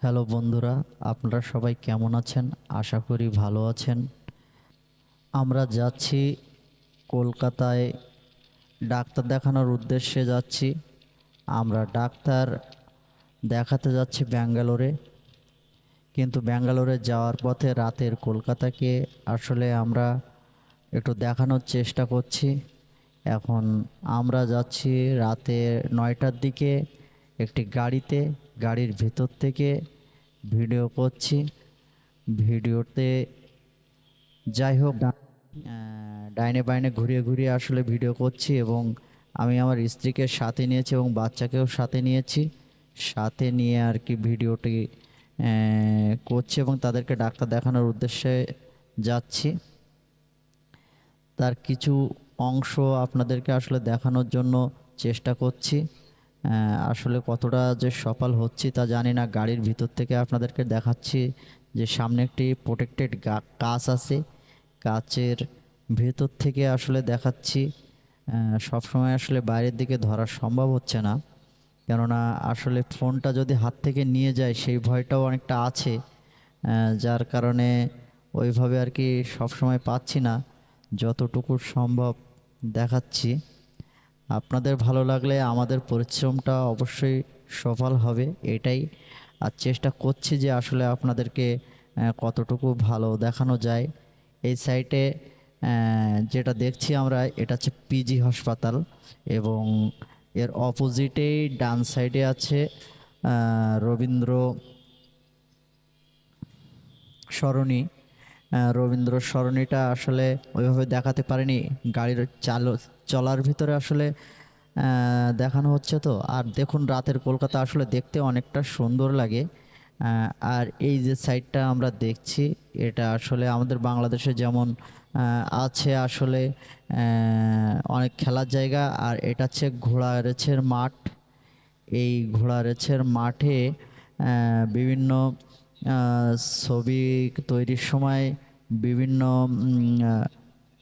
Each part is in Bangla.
হ্যালো বন্ধুরা, আপনারা সবাই কেমন আছেন? আশা করি ভালো আছেন। আমরা যাচ্ছি কলকাতায়, ডাক্তার দেখানোর উদ্দেশ্যে যাচ্ছি। আমরা ডাক্তার দেখাতে যাচ্ছি ব্যাঙ্গালোরে, কিন্তু ব্যাঙ্গালোরে যাওয়ার পথে রাতের কলকাতাকে আসলে আমরা একটু দেখানোর চেষ্টা করছি। এখন আমরা যাচ্ছি রাতে 9টার দিকে একটি গাড়িতে, গাড়ির ভিতর থেকে ভিডিও করছি। ভিডিওতে যাই হোক, ডাইনে বাইনে ঘুরিয়ে ঘুরিয়ে আসলে ভিডিও করছি, এবং আমি আমার স্ত্রীকে সাথে নিয়েছি এবং বাচ্চাকেও সাথে নিয়েছি। সাথে নিয়ে আর কি ভিডিওটি করছি এবং তাদেরকে ডাক্তার দেখানোর উদ্দেশ্যে যাচ্ছি। তার কিছু অংশ আপনাদেরকে আসলে দেখানোর জন্য চেষ্টা করছি। আসলে কতটা যে সফল হচ্ছি তা জানি না। গাড়ির ভিতর থেকে আপনাদেরকে দেখাচ্ছি যে সামনে একটি প্রোটেক্টেড কাঁচ আছে, কাচের ভেতর থেকে আসলে দেখাচ্ছি। সব সময় আসলে বাইরের দিকে ধরা সম্ভব হচ্ছে না, কেননা আসলে ফোনটা যদি হাত থেকে নিয়ে যায় সেই ভয়টাও অনেকটা আছে। যার কারণে ওইভাবে আর কি সবসময় পাচ্ছি না, যতটুকু সম্ভব দেখাচ্ছি। আপনাদের ভালো লাগলে আমাদের পরিশ্রমটা অবশ্যই সফল হবে, এটাই। আর চেষ্টা করছি যে আসলে আপনাদেরকে কতটুকু ভালো দেখানো যায়। এই সাইটে যেটা দেখছি আমরা, এটা হচ্ছে পিজি হাসপাতাল, এবং এর অপোজিটেই ডান সাইডে আছে রবীন্দ্র সরণি। রবীন্দ্র সরণিটা আসলে ওইভাবে দেখাতে পারিনি, গাড়ির চলার ভিতরে আসলে দেখানো হচ্ছে। তো আর দেখুন, রাতের কলকাতা আসলে দেখতে অনেকটা সুন্দর লাগে। আর এই যে সাইডটা আমরা দেখছি, এটা আসলে আমাদের বাংলাদেশে যেমন আছে আসলে অনেক খেলার জায়গা, আর এটা হচ্ছে ঘোড়া রেছের মাঠ। এই ঘোড়া রেছের মাঠে বিভিন্ন ছবি তৈরির সময় বিভিন্ন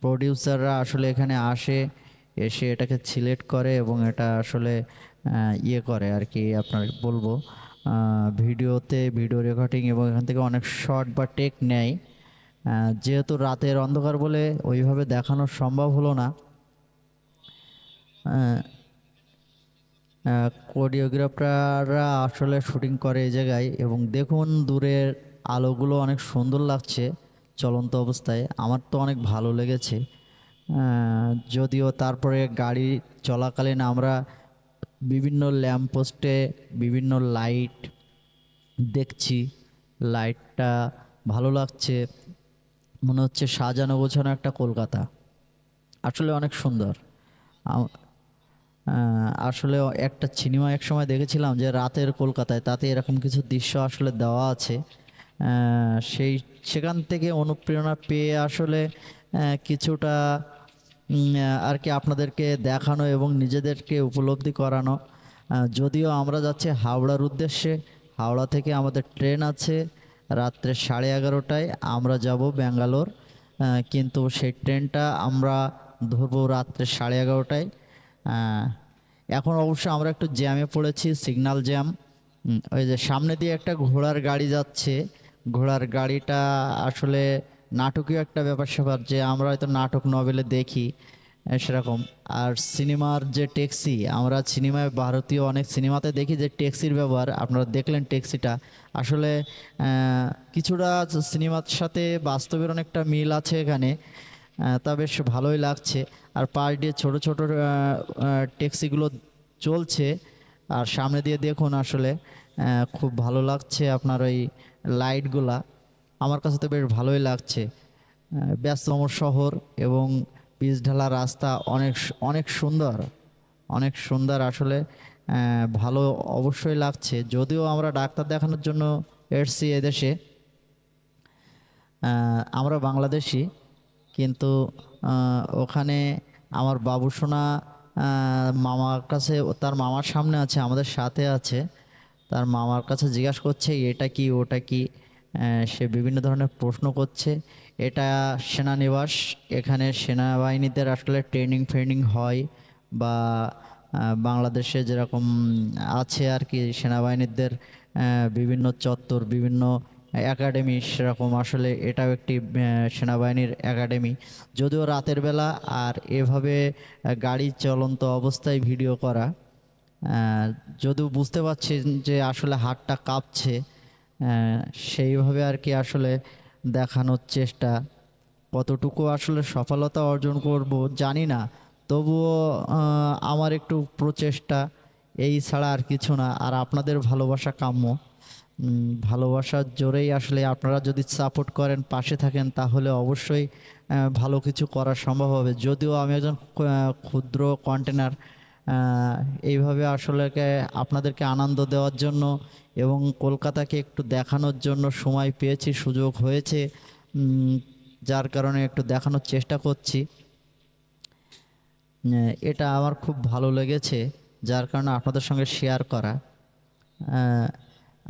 প্রডিউসাররা আসলে এখানে আসে, এসে এটাকে সিলেক্ট করে এবং এটা আসলে ইয়ে করে আর কি, আপনার বলবো ভিডিওতে ভিডিও রেকর্ডিং, এবং এখান থেকে অনেক শর্ট বা টেক নেয়। যেহেতু রাতের অন্ধকার বলে ওইভাবে দেখানো সম্ভব হলো না। কোরিওগ্রাফাররা আসলে শুটিং করে এই জায়গায়, এবং দেখুন দূরের আলোগুলো অনেক সুন্দর লাগছে চলন্ত অবস্থায়। আমার তো অনেক ভালো লেগেছে। যদিও তারপরে গাড়ি চলাকালীন আমরা বিভিন্ন ল্যাম্পপোস্টে বিভিন্ন লাইট দেখছি। লাইটটা ভালো লাগছে, মনে হচ্ছে সাজানো গোছানো একটা কলকাতা। আসলে অনেক সুন্দর। আসলে একটা সিনেমা এক সময় দেখেছিলাম যে রাতের কলকাতায়, তাতে এরকম কিছু দৃশ্য আসলে দেওয়া আছে। সেখান থেকে অনুপ্রেরণা পেয়ে আসলে কিছুটা আর কি আপনাদেরকে দেখানো এবং নিজেদেরকে উপলব্ধি করানো। যদিও আমরা যাচ্ছি হাওড়ার উদ্দেশ্যে, হাওড়া থেকে আমাদের ট্রেন আছে রাত্রে 11:30টায়, আমরা যাব ব্যাঙ্গালোর। কিন্তু সেই ট্রেনটা আমরা ধরবো রাত্রে 11:30টায়। এখন অবশ্য আমরা একটু জ্যামে পড়েছি, সিগন্যাল জ্যাম। ওই যে সামনে দিয়ে একটা ঘোড়ার গাড়ি যাচ্ছে, ঘোড়ার গাড়িটা আসলে নাটকীয় একটা ব্যাপার স্যাপার, যে আমরা হয়তো নাটক নভেলে দেখি সেরকম। আর সিনেমার যে ট্যাক্সি, আমরা সিনেমায় ভারতীয় অনেক সিনেমাতে দেখি যে ট্যাক্সির ব্যবহার, আপনারা দেখলেন ট্যাক্সিটা আসলে কিছুটা সিনেমার সাথে বাস্তবের অনেকটা মিল আছে এখানে। তা বেশ ভালোই লাগছে। আর পাশ দিয়ে ছোটো ছোটো ট্যাক্সিগুলো চলছে, আর সামনে দিয়ে দেখুন আসলে খুব ভালো লাগছে আপনার ওই লাইটগুলা। আমার কাছে তো বেশ ভালোই লাগছে। ব্যস্ততম শহর এবং পিচ ঢালা রাস্তা, অনেক অনেক সুন্দর, অনেক সুন্দর আসলে। ভালো অবশ্যই লাগছে। যদিও আমরা ডাক্তার দেখানোর জন্য এসছি এদেশে, আমরা বাংলাদেশি, কিন্তু ওখানে আমার বাবুসোনা মামার কাছে, তার মামার সামনে আছে, আমাদের সাথে আছে। তার মামার কাছে জিজ্ঞাসা করছে এটা কি ওটা কি। সে বিভিন্ন ধরনের প্রশ্ন করছে। এটা সেনানিবাস, এখানে সেনাবাহিনীদের আসলে ট্রেনিং ফ্রেনিং হয়, বা বাংলাদেশে যেরকম আছে আর কি সেনাবাহিনীদের বিভিন্ন চত্বর, বিভিন্ন একাডেমি, সেরকম আসলে এটাও একটি সেনাবাহিনীর একাডেমি। যদিও রাতের বেলা আর এভাবে গাড়ি চলন্ত অবস্থায় ভিডিও করা, যদিও বুঝতে পারছি যে আসলে হাতটা কাঁপছে, সেইভাবে আর কি আসলে দেখানোর চেষ্টা। কতটুকু আসলে সফলতা অর্জন করব জানি না, তবুও আমার একটু প্রচেষ্টা, এই ছাড়া আর কিছু না। আর আপনাদের ভালোবাসা কাম্য। ভালোবাসার জোরেই আসলে আপনারা যদি সাপোর্ট করেন, পাশে থাকেন, তাহলে অবশ্যই ভালো কিছু করা সম্ভব হবে। যদিও আমি একজন ক্ষুদ্র কন্টেনার, এইভাবে আসলে আপনাদেরকে আনন্দ দেওয়ার জন্য এবং কলকাতাকে একটু দেখানোর জন্য সময় পেয়েছি, সুযোগ হয়েছে, যার কারণে একটু দেখানোর চেষ্টা করছি। এটা আমার খুব ভালো লেগেছে, যার কারণে আপনাদের সঙ্গে শেয়ার করা।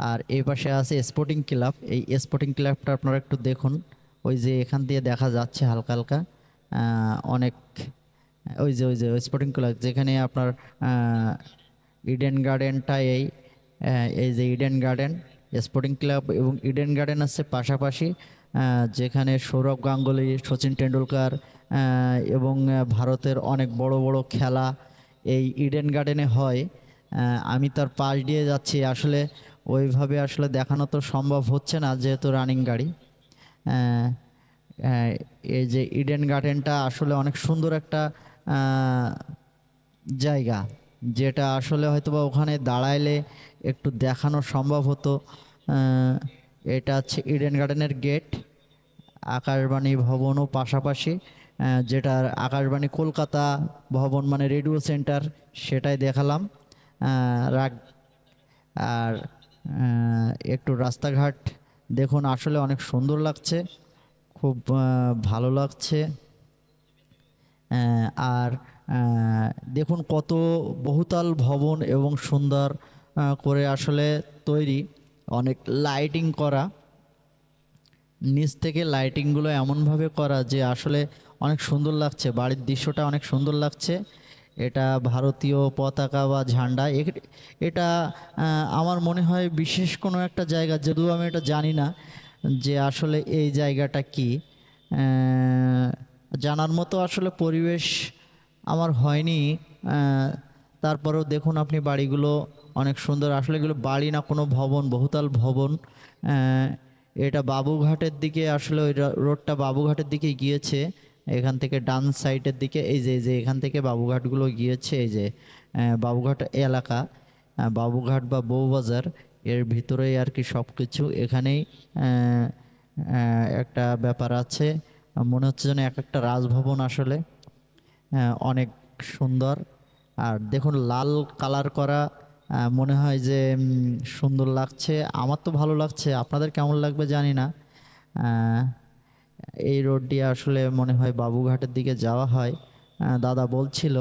আর এই পাশে আছে স্পোর্টিং ক্লাব। এই স্পোর্টিং ক্লাবটা আপনারা একটু দেখুন, ওই যে এখান দিয়ে দেখা যাচ্ছে হালকা হালকা অনেক, ওই যে স্পোর্টিং ক্লাব যেখানে আপনার ইডেন গার্ডেনটা, এই যে ইডেন গার্ডেন স্পোর্টিং ক্লাব এবং ইডেন গার্ডেন আছে পাশাপাশি, যেখানে সৌরভ গাঙ্গুলি, সচিন টেন্ডুলকার এবং ভারতের অনেক বড় বড় খেলা এই ইডেন গার্ডেনে হয়। আমি তার পাশ দিয়ে যাচ্ছি, আসলে ওইভাবে আসলে দেখানো তো সম্ভব হচ্ছে না যেহেতু রানিং গাড়ি। এই যে ইডেন গার্ডেনটা আসলে অনেক সুন্দর একটা জায়গা, যেটা আসলে হয়তোবা ওখানে দাঁড়াইলে একটু দেখানো সম্ভব হতো। এটা হচ্ছে ইডেন গার্ডেনের গেট। আকাশবাণী ভবনও পাশাপাশি, যেটার আকাশবাণী কলকাতা ভবন মানে রেডিও সেন্টার, সেটাই দেখালাম। রাগ আর একটু রাস্তাঘাট দেখুন, আসলে অনেক সুন্দর লাগছে, খুব ভালো লাগছে। আর দেখুন কত বহুতল ভবন এবং সুন্দর করে আসলে তৈরি, অনেক লাইটিং করা, নিচ থেকে লাইটিংগুলো এমনভাবে করা যে আসলে অনেক সুন্দর লাগছে, বাড়ির দৃশ্যটা অনেক সুন্দর লাগছে। এটা ভারতীয় পতাকা বা ঝান্ডা, এটা আমার মনে হয় বিশেষ কোনো একটা জায়গা, যদিও আমি এটা জানি না যে আসলে এই জায়গাটা কি। জানার মতো আসলে পরিবেশ আমার হয়নি। তারপরেও দেখুন আপনি বাড়িগুলো অনেক সুন্দর, আসলে এগুলো বাড়ি না, কোনো ভবন, বহুতল ভবন। এটা বাবুঘাটের দিকে, আসলে ওই রোডটা বাবুঘাটের দিকে গিয়েছে, এখান থেকে ডান সাইডের দিকে, এই যে এখান থেকে বাবুঘাটগুলো গিয়েছে, এই যে বাবুঘাট এলাকা, বাবুঘাট বা বউবাজার, এর ভিতরেই আর কি সব কিছু। এখানেই একটা ব্যাপার আছে, মনে হচ্ছে যেন এক একটা রাজভবন আসলে অনেক সুন্দর। আর দেখুন লাল কালার করা, মনে হয় যে সুন্দর লাগছে, আমার তো ভালো লাগছে, আপনাদের কেমন লাগবে জানি না। এই রোড দিয়ে আসলে মনে হয় বাবুঘাটের দিকে যাওয়া হয়। দাদা বলছিল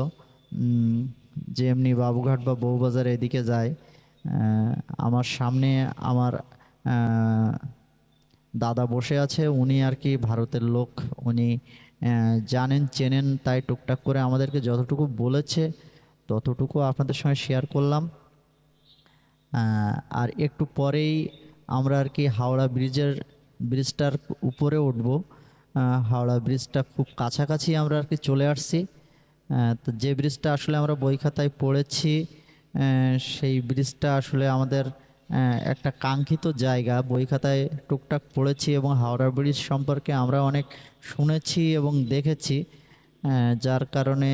যে এমনি বাবুঘাট বা বউবাজার এদিকে যায়। আমার সামনে আমার দাদা বসে আছে, উনি আর কি ভারতের লোক, উনি জানেন চেনেন, তাই টুকটাক করে আমাদেরকে যতটুকু বলেছে ততটুকু আপনাদের সঙ্গে শেয়ার করলাম। আর একটু পরেই আমরা আর কি হাওড়া ব্রিজটার উপরে উঠব। হাওড়া ব্রিজটা খুব কাছাকাছি আমরা আর কি চলে আসছি। তো যে ব্রিজটা আসলে আমরা বই খাতায় পড়েছি, সেই ব্রিজটা আসলে আমাদের একটা কাঙ্ক্ষিত জায়গা, বই খাতায় টুকটাক পড়েছি এবং হাওড়া ব্রিজ সম্পর্কে আমরা অনেক শুনেছি এবং দেখেছি, যার কারণে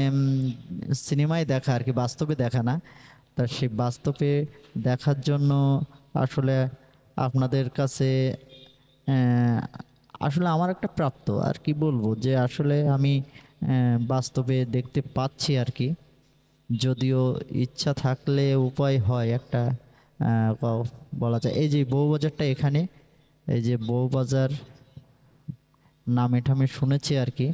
সিনেমায় দেখা আর কি, বাস্তবে দেখা না। তা সেই বাস্তবে দেখার জন্য আসলে আপনাদের কাছে আসলে আমার একটা প্রাপ্ত আর কি বলবো, যে আসলে আমি বাস্তবে দেখতে পাচ্ছি আর কি। যদিও ইচ্ছা থাকলে উপায় হয় একটা, বলা যায় এই যে বউবাজারটা এখানে, এই যে বউবাজার নামে ঠামে শুনেছি আর কি।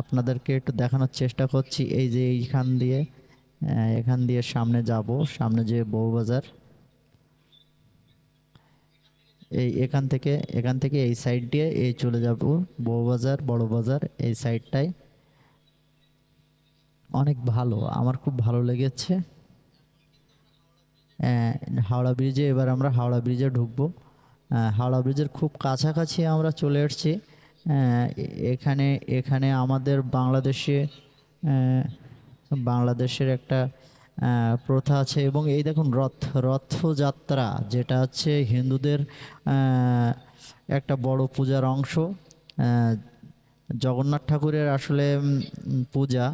আপনাদেরকে একটু দেখানোর চেষ্টা করছি, এই যে এখান দিয়ে সামনে যাব, সামনে যে বউবাজার, এখান থেকে এই সাইড দিয়ে এই চলে যাব বউবাজার, বড় বাজার, এই সাইডটাই অনেক ভালো, আমার খুব ভালো লেগেছে। হাওড়া ব্রিজে, এবার আমরা হাওড়া ব্রিজে ঢুকবো। হাওড়া ব্রিজের খুব কাছাকাছি আমরা চলে এসেছি। এখানে এখানে আমাদের বাংলাদেশের একটা প্রথা আছে, এবং এই দেখুন রথযাত্রা, যেটা হচ্ছে হিন্দুদের একটা বড় পূজার অংশ। আহ, জগন্নাথ ঠাকুরের আসলে পূজা।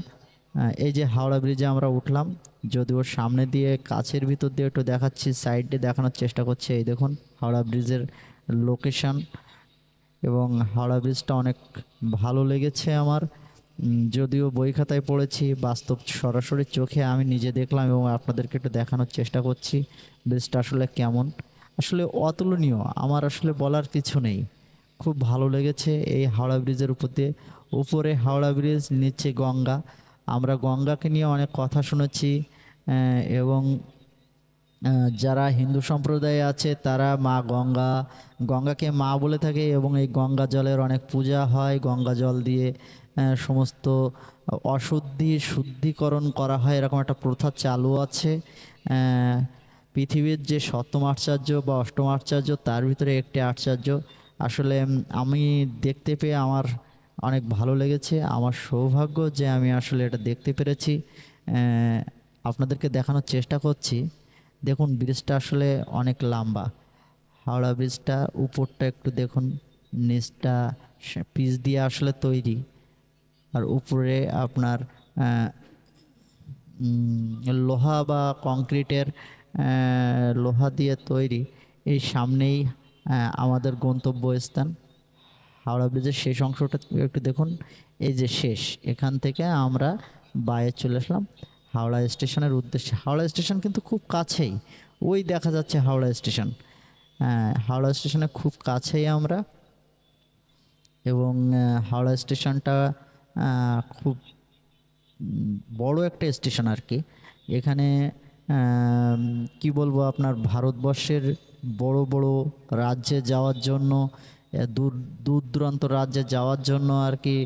এই যে হাওড়া ব্রিজে আমরা উঠলাম, যদিও সামনে দিয়ে কাছের ভিতর দিয়ে একটু দেখাচ্ছি, সাইডে দেখানোর চেষ্টা করছি। এই দেখুন হাওড়া ব্রিজের লোকেশন, এবং হাওড়া ব্রিজটা অনেক ভালো লেগেছে আমার। যদিও বই খাতায় পড়েছি, বাস্তব সরাসরি চোখে আমি নিজে দেখলাম এবং আপনাদেরকে একটু দেখানোর চেষ্টা করছি ব্রিজটা আসলে কেমন। আসলে অতুলনীয়, আমার আসলে বলার কিছু নেই। খুব ভালো লেগেছে এই হাওড়া ব্রিজের উপর দিয়ে। উপরে হাওড়া ব্রিজ, নিচে গঙ্গা। আমরা গঙ্গাকে নিয়ে অনেক কথা শুনেছি, এবং যারা হিন্দু সম্প্রদায়ে আছে তারা মা গঙ্গাকে মা বলে থাকে, এবং এই গঙ্গা জলের অনেক পূজা হয়। গঙ্গা জল দিয়ে সমস্ত শুদ্ধিকরণ করা হয়, এরকম একটা প্রথা চালু আছে। পৃথিবীর যে সপ্তম আশ্চর্য বা অষ্টম আশ্চর্য, তার ভিতরে একটি আশ্চর্য। আসলে আমি দেখতে পেয়ে আমার অনেক ভালো লেগেছে। আমার সৌভাগ্য যে আমি আসলে এটা দেখতে পেরেছি। আপনাদেরকে দেখানোর চেষ্টা করছি। দেখুন ব্রিজটা আসলে অনেক লম্বা। হাওড়া ব্রিজটা উপরটা একটু দেখুন, নিচটা পিচ দিয়ে আসলে তৈরি, আর উপরে আপনার লোহা বা কংক্রিটের লোহা দিয়ে তৈরি। এই সামনেই আমাদের গন্তব্যস্থান হাওড়া ব্রিজের শেষ অংশটা একটু দেখুন। এই যে শেষ, এখান থেকে আমরা বাইরে চলে আসলাম হাওড়া স্টেশনের উদ্দেশ্যে। হাওড়া স্টেশন কিন্তু খুব কাছেই, ওই দেখা যাচ্ছে হাওড়া স্টেশন। হাওড়া স্টেশনের খুব কাছেই আমরা, এবং হাওড়া স্টেশনটা খুব বড় একটা স্টেশন আর কি। এখানে কি বলবো, আপনার ভারতবর্ষের বড় বড় রাজ্যে যাওয়ার জন্য, দূর দূর দূরান্ত রাজ্যে যাওয়ার জন্য আর কি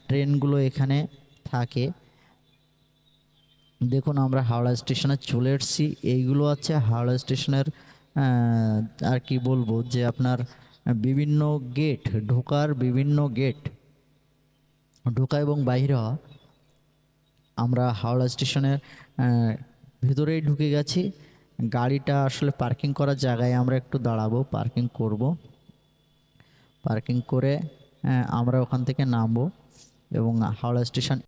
ট্রেনগুলো এখানে থাকে। দেখুন আমরা হাওড়া স্টেশনে চলে এসেছি। এইগুলো আছে হাওড়া স্টেশনের আর কি বলবো, যে আপনার বিভিন্ন গেট, ঢোকার বিভিন্ন গেট, ঢোকা এবং বাইরে হওয়া। আমরা হাওড়া স্টেশনের ভিতরেই ঢুকে গেছি। গাড়িটা আসলে পার্কিং করার জায়গায় আমরা একটু দাঁড়াবো, পার্কিং করব। পার্কিং করে আমরা ওখান থেকে নামবো, এবং হাওড়া স্টেশন